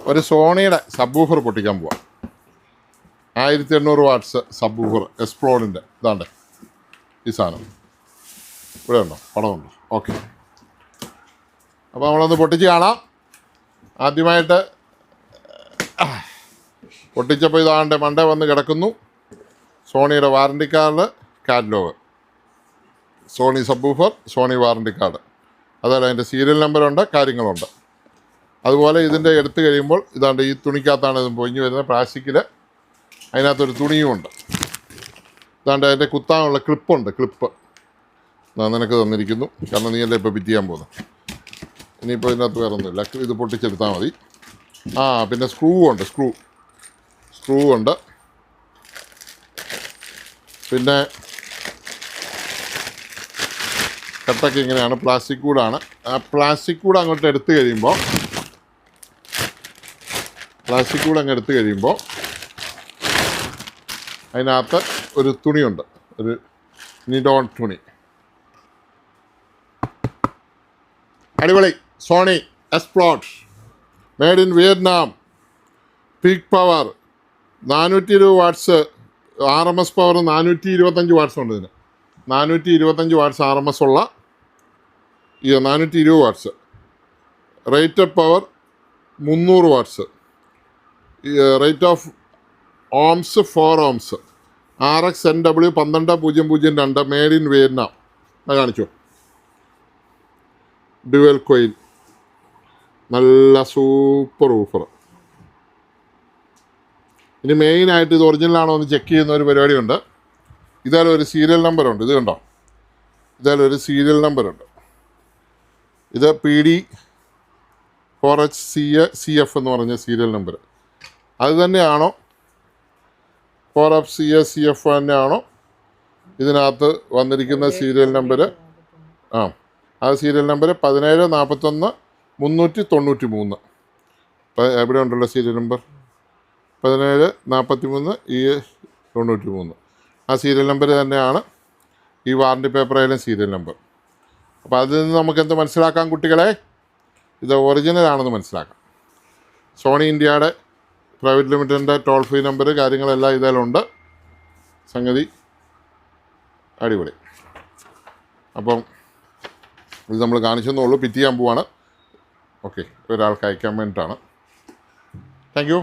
ഒരു സോണിയുടെ സബ്വൂഫർ പൊട്ടിക്കാൻ പോവാം. 1800 വാട്ട്സ് സബ്വൂഫർ എക്സ്പ്ലോഡിൻ്റെ ഇതാണ്ട് ഈ സാധനം ഇവിടെ ഉണ്ടോ, പടമുണ്ടോ? ഓക്കെ, അപ്പോൾ നമ്മളൊന്ന് പൊട്ടിച്ച് കാണാം. ആദ്യമായിട്ട് പൊട്ടിച്ചപ്പോൾ ഇതാണ്ട് മണ്ടേ വന്ന് കിടക്കുന്നു. സോണിയുടെ warranty card, catalogue, Sony subwoofer, Sony warranty card, അതുപോലെ അതിൻ്റെ സീരിയൽ നമ്പറുണ്ട്, കാര്യങ്ങളുണ്ട്. അതുപോലെ ഇതിൻ്റെ എടുത്തു കഴിയുമ്പോൾ ഇതാണ്ട് ഈ തുണിക്കകത്താണ് ഇത് പൊഴിഞ്ഞ് വരുന്നത്, പ്ലാസ്റ്റിക്കിൽ. അതിനകത്തൊരു തുണിയുമുണ്ട്. ഇതാണ്ട് അതിൻ്റെ കുത്താനുള്ള ക്ലിപ്പുണ്ട്, ക്ലിപ്പ് നിനക്ക് തന്നിരിക്കുന്നു. കാരണം നീ അല്ലേ ഇപ്പോൾ ഫിറ്റ് ചെയ്യാൻ പോകുന്നത്. ഇനിയിപ്പോൾ ഇതിനകത്ത് വേറെ ഒന്നുമില്ല, ഇത് പൊട്ടിച്ചെടുത്താൽ മതി. പിന്നെ സ്ക്രൂ ഉണ്ട്. പിന്നെ കട്ടൊക്കെ ഇങ്ങനെയാണ്, പ്ലാസ്റ്റിക് കൂടാണ്. ആ പ്ലാസ്റ്റിക് കൂട് അങ്ങോട്ട് എടുത്തു കഴിയുമ്പോൾ അതിനകത്ത് ഒരു തുണിയുണ്ട്, ഒരു നിഡോൺ തുണി. അടിപൊളി. Sony Xplod, made in Vietnam, peak power 420 watts, RMS power 425 watts ഉണ്ട് ഇതിന്. 425 വാട്ട്സ് RMS ഉള്ള 420 watts. Rated power 300 watts. Rate of ohms 4 ohms. RX NW 12002, made in Vietnam. കാണിച്ചു. ഡ്യുവൽ കോയിൽ, നല്ല സൂപ്പർ ഊഫർ. ഇനി മെയിനായിട്ട് ഇത് ഒറിജിനലാണോ എന്ന് ചെക്ക് ചെയ്യുന്ന ഒരു പരിപാടിയുണ്ട്. ഇതായാലും ഒരു സീരിയൽ നമ്പറുണ്ട്, ഇത് കണ്ടോ, ഇതായാലും ഒരു സീരിയൽ നമ്പറുണ്ട്. ഇത് PD 4HCF എന്ന് പറഞ്ഞ സീരിയൽ നമ്പർ. അത് തന്നെയാണോ 4HCF തന്നെയാണോ ഇതിനകത്ത് വന്നിരിക്കുന്ന സീരിയൽ നമ്പർ? ആ സീരിയൽ നമ്പർ 1741 എവിടെ ഉണ്ടല്ലോ സീരിയൽ നമ്പർ 1743 ആ സീരിയൽ നമ്പർ തന്നെയാണ് ഈ വാറണ്ടി പേപ്പറായാലും സീരിയൽ നമ്പർ. അപ്പോൾ അതിൽ നിന്ന് നമുക്കെന്ത് മനസ്സിലാക്കാം കുട്ടികളെ? ഇത് ഒറിജിനലാണെന്ന് മനസ്സിലാക്കാം. സോണി ഇന്ത്യയുടെ പ്രൈവറ്റ് ലിമിറ്റഡിൻ്റെ ടോൾ ഫ്രീ നമ്പർ, കാര്യങ്ങളെല്ലാം ഇതിലുണ്ട്. സംഗതി അടിപൊളി. അപ്പം ഇത് നമ്മൾ കാണിച്ചെന്നുള്ളൂ, പിറ്റ് ചെയ്യാൻ പോവാണ്. ഓക്കെ, ഒരാൾക്ക് അയക്കാൻ വേണ്ടിയിട്ടാണ്. Thank you.